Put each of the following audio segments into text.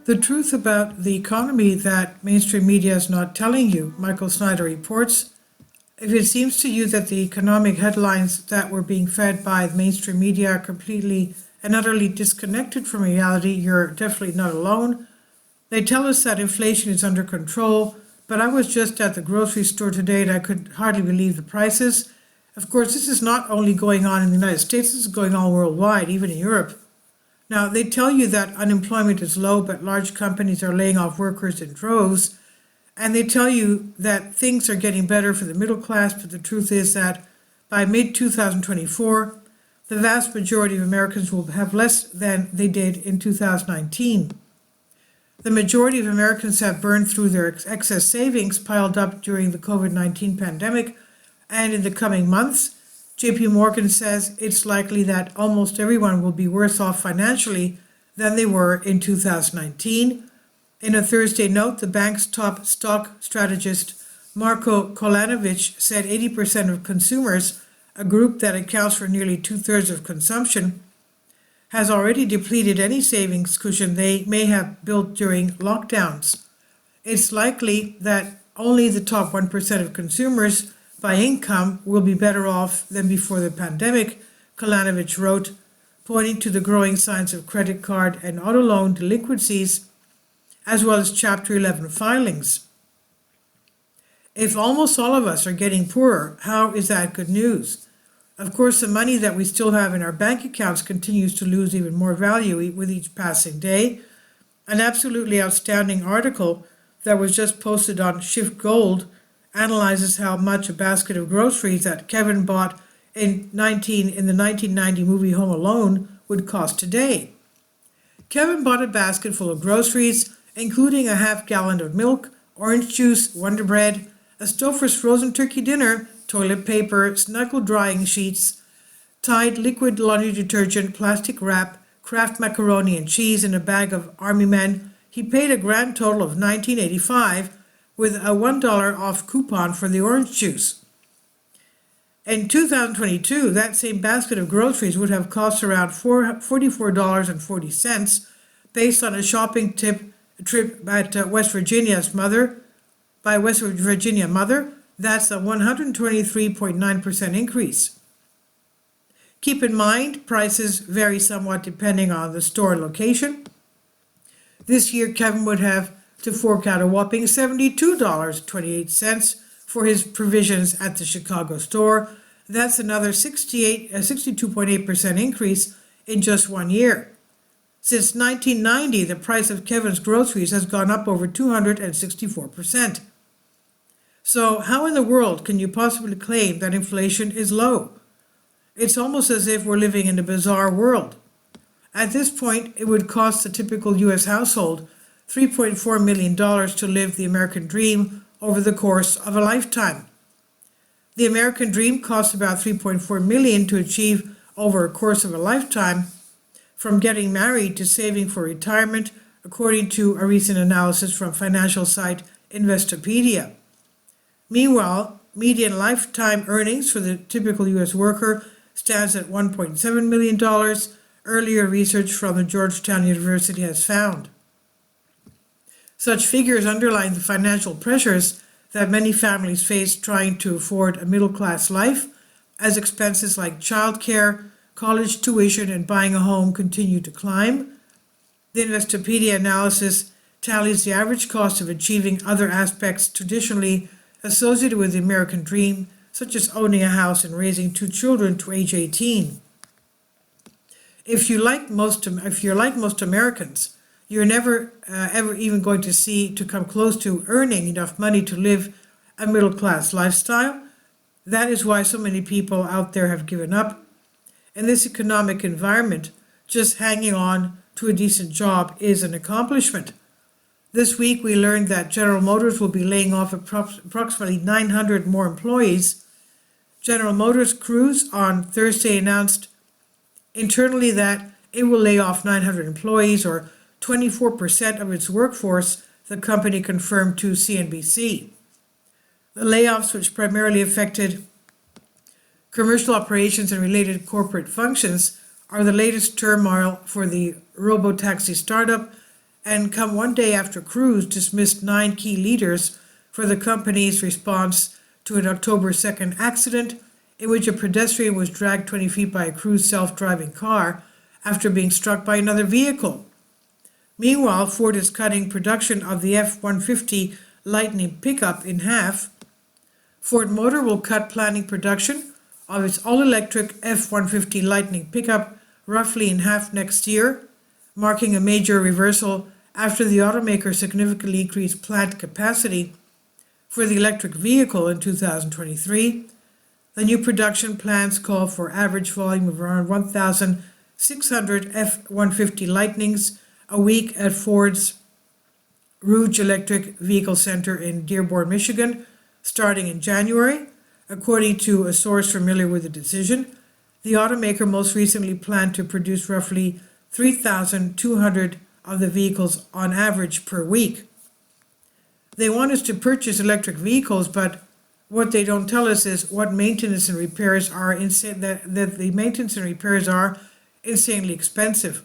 The truth about the economy that mainstream media is not telling you, Michael Snyder reports. If it seems to you that the economic headlines that were being fed by the mainstream media are completely and utterly disconnected from reality, you're definitely not alone. They tell us that inflation is under control, but I was just at the grocery store today and I could hardly believe the prices. Of course, this is not only going on in the United States, this is going on worldwide, even in Europe. Now, they tell you that unemployment is low, but large companies are laying off workers in droves. And they tell you that things are getting better for the middle class, but the truth is that by mid-2024, the vast majority of Americans will have less than they did in 2019. The majority of Americans have burned through their excess savings piled up during the COVID-19 pandemic, and in the coming months, JP Morgan says it's likely that almost everyone will be worse off financially than they were in 2019. In a Thursday note, the bank's top stock strategist Marko Kolanovic said 80% of consumers, a group that accounts for nearly two-thirds of consumption, has already depleted any savings cushion they may have built during lockdowns. It's likely that only the top 1% of consumers by income will be better off than before the pandemic, Kolanovic wrote, pointing to the growing signs of credit card and auto loan delinquencies, as well as Chapter 11 filings. If almost all of us are getting poorer, how is that good news? Of course, the money that we still have in our bank accounts continues to lose even more value with each passing day. An absolutely outstanding article that was just posted on Shift Gold analyzes how much a basket of groceries that Kevin bought in the 1990 movie Home Alone would cost today. Kevin bought a basket full of groceries, including a half-gallon of milk, orange juice, Wonder Bread, a Stouffer's frozen turkey dinner, toilet paper, snuggle drying sheets, Tide liquid laundry detergent, plastic wrap, Kraft macaroni and cheese, and a bag of Army Men. He paid a grand total of $19.85 with a $1 off coupon for the orange juice. In 2022, that same basket of groceries would have cost around $44.40 based on a shopping trip at West Virginia mother. That's a 123.9% increase. Keep in mind, prices vary somewhat depending on the store location. This year, Kevin would have to fork out a whopping $72.28 for his provisions at the Chicago store. That's another 62.8% increase in just 1 year. Since 1990, the price of Kevin's groceries has gone up over 264%. So how in the world can you possibly claim that inflation is low? It's almost as if we're living in a bizarre world. At this point, it would cost a typical U.S. household $3.4 million to live the American dream over the course of a lifetime. The American dream costs about $3.4 million to achieve over a course of a lifetime, from getting married to saving for retirement, according to a recent analysis from financial site Investopedia. Meanwhile, median lifetime earnings for the typical U.S. worker stands at $1.7 million, earlier research from the Georgetown University has found. Such figures underline the financial pressures that many families face trying to afford a middle-class life, as expenses like childcare, college tuition, and buying a home continue to climb. The Investopedia analysis tallies the average cost of achieving other aspects traditionally associated with the American dream, such as owning a house and raising 2 children to age 18. If you're like most Americans, you're never ever even going to come close to earning enough money to live a middle-class lifestyle. That is why so many people out there have given up. In this economic environment, just hanging on to a decent job is an accomplishment. This week, we learned that General Motors will be laying off approximately 900 more employees. General Motors Cruise on Thursday announced internally that it will lay off 900 employees, or 24% of its workforce, the company confirmed to CNBC. The layoffs, which primarily affected commercial operations and related corporate functions, are the latest turmoil for the robotaxi startup and come one day after Cruise dismissed 9 key leaders for the company's response to an October 2nd accident in which a pedestrian was dragged 20 feet by a Cruise self-driving car after being struck by another vehicle. Meanwhile, Ford is cutting production of the F-150 Lightning pickup in half. Ford Motor will cut planning production of its all-electric F-150 Lightning pickup roughly in half next year, marking a major reversal after the automaker significantly increased plant capacity for the electric vehicle in 2023. The new production plans call for average volume of around 1,600 F-150 Lightnings a week at Ford's Rouge Electric Vehicle Center in Dearborn, Michigan, starting in January. According to a source familiar with the decision, the automaker most recently planned to produce roughly 3,200 of the vehicles on average per week. They want us to purchase electric vehicles, but what they don't tell us is what maintenance and repairs are that the maintenance and repairs are insanely expensive.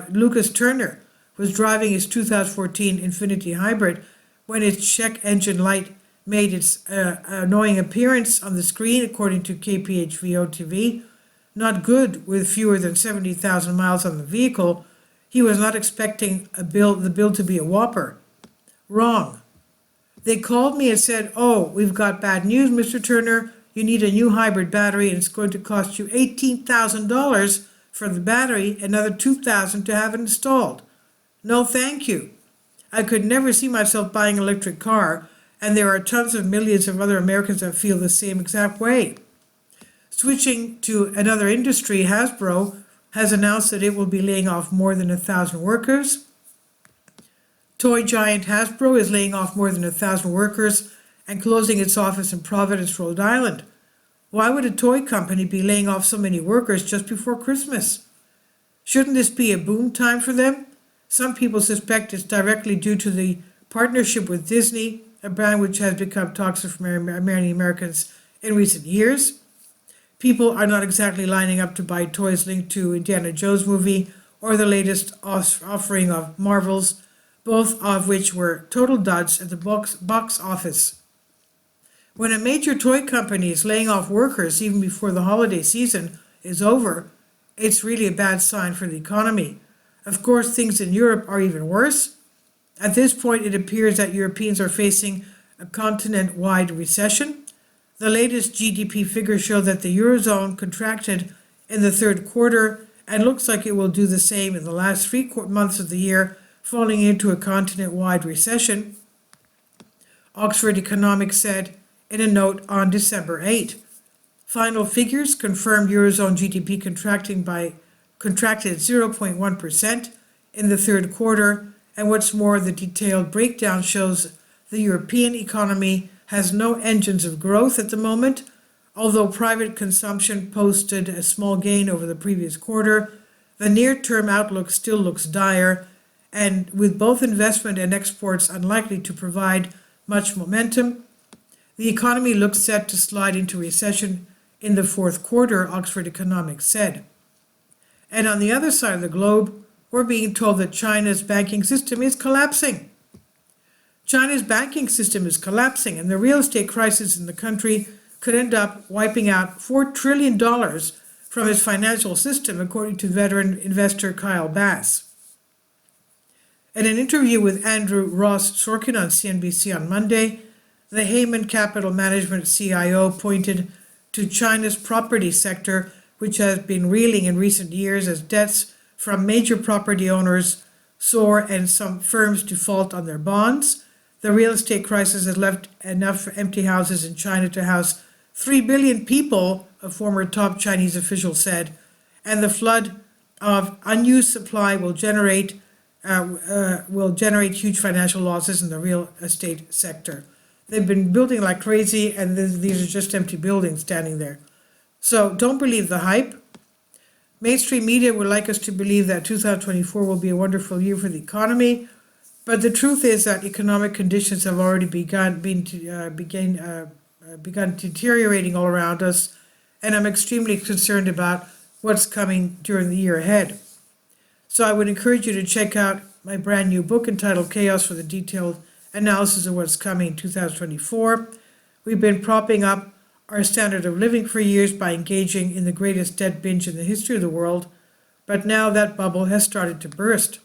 Lucas Turner was driving his 2014 Infiniti Hybrid when its check engine light made its annoying appearance on the screen, according to KPHVO TV. Not good with fewer than 70,000 miles on the vehicle. He was not expecting the bill to be a whopper. Wrong. They called me and said, "Oh, we've got bad news, Mr. Turner. You need a new hybrid battery and it's going to cost you $18,000 for the battery, another $2,000 to have it installed." No, thank you. I could never see myself buying an electric car, and there are tons of millions of other Americans that feel the same exact way. Switching to another industry, Hasbro has announced that it will be laying off more than 1,000 workers. Toy giant Hasbro is laying off more than 1,000 workers and closing its office in Providence, Rhode Island. Why would a toy company be laying off so many workers just before Christmas? Shouldn't this be a boom time for them? Some people suspect it's directly due to the partnership with Disney, a brand which has become toxic for many Americans in recent years. People are not exactly lining up to buy toys linked to Indiana Jones movie or the latest offering of Marvels, both of which were total duds at the box office. When a major toy company is laying off workers even before the holiday season is over, it's really a bad sign for the economy. Of course, things in Europe are even worse. At this point, it appears that Europeans are facing a continent-wide recession. The latest GDP figures show that the Eurozone contracted in the third quarter and looks like it will do the same in the last 3 months of the year, falling into a continent-wide recession, Oxford Economics said in a note on December 8. Final figures confirmed Eurozone GDP contracted 0.1% in the third quarter, and what's more, the detailed breakdown shows the European economy has no engines of growth at the moment. Although private consumption posted a small gain over the previous quarter, the near-term outlook still looks dire, and with both investment and exports unlikely to provide much momentum, the economy looks set to slide into recession in the fourth quarter, Oxford Economics said. And on the other side of the globe, we're being told that China's banking system is collapsing. China's banking system is collapsing, and the real estate crisis in the country could end up wiping out $4 trillion from its financial system, according to veteran investor Kyle Bass. In an interview with Andrew Ross Sorkin on CNBC on Monday, the Heyman Capital Management CIO pointed to China's property sector, which has been reeling in recent years as debts from major property owners soar and some firms default on their bonds. The real estate crisis has left enough empty houses in China to house 3 billion people, a former top Chinese official said, and the flood of unused supply will generate huge financial losses in the real estate sector. They've been building like crazy, and these are just empty buildings standing there. So don't believe the hype. Mainstream media would like us to believe that 2024 will be a wonderful year for the economy, but the truth is that economic conditions have already begun deteriorating all around us, and I'm extremely concerned about what's coming during the year ahead. So I would encourage you to check out my brand new book entitled Chaos for the Detailed Analysis of What's Coming in 2024. We've been propping up our standard of living for years by engaging in the greatest debt binge in the history of the world, but now that bubble has started to burst.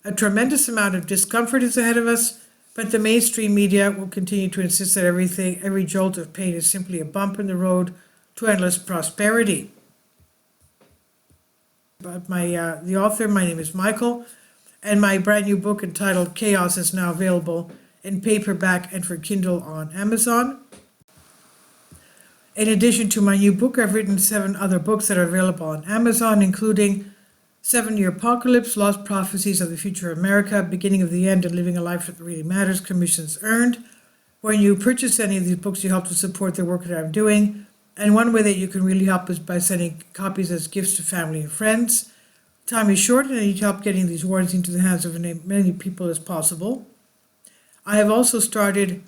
A tremendous amount of discomfort is ahead of us, but the mainstream media will continue to insist that every jolt of pain is simply a bump in the road to endless prosperity. But the author, my name is Michael, and my brand new book entitled Chaos is now available in paperback and for Kindle on Amazon. In addition to my new book, I've written 7 other books that are available on Amazon, including 7-Year Apocalypse, Lost Prophecies of the Future of America, Beginning of the End, and Living a Life That Really Matters, Commissions Earned. When you purchase any of these books, you help to support the work that I'm doing. And one way that you can really help is by sending copies as gifts to family and friends. Time is short, and I need help getting these warnings into the hands of as many people as possible. I have also started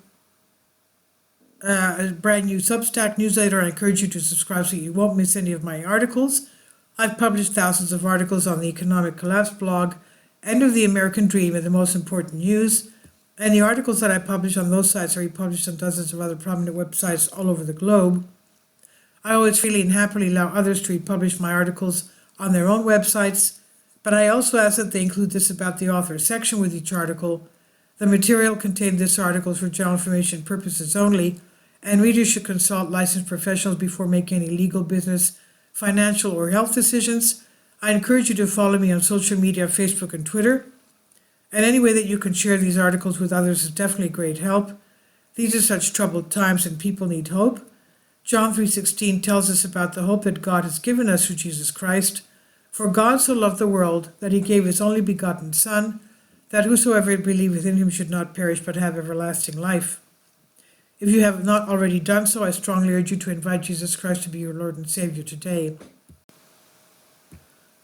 a brand new Substack newsletter. I encourage you to subscribe so you won't miss any of my articles. I've published thousands of articles on the Economic Collapse blog, End of the American Dream, and the most important news. And the articles that I publish on those sites are republished on dozens of other prominent websites all over the globe. I always freely and happily allow others to republish my articles on their own websites, but I also ask that they include this about the author section with each article. The material contained in this article is for general information purposes only, and readers should consult licensed professionals before making any legal, business, financial, or health decisions. I encourage you to follow me on social media, Facebook and Twitter. And any way that you can share these articles with others is definitely great help. These are such troubled times and people need hope. John 3:16 tells us about the hope that God has given us through Jesus Christ. For God so loved the world that he gave his only begotten Son, that whosoever believeth in him should not perish but have everlasting life. If you have not already done so, I strongly urge you to invite Jesus Christ to be your Lord and Savior today.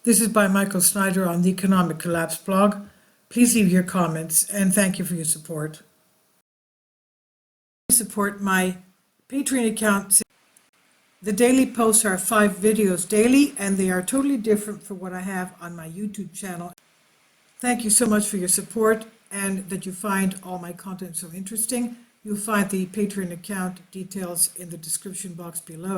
This is by Michael Snyder on the Economic Collapse blog. Please leave your comments, and thank you for your support. Support my Patreon account. The daily posts are 5 videos daily, and they are totally different from what I have on my YouTube channel. Thank you so much for your support and that you find all my content so interesting. You'll find the Patreon account details in the description box below.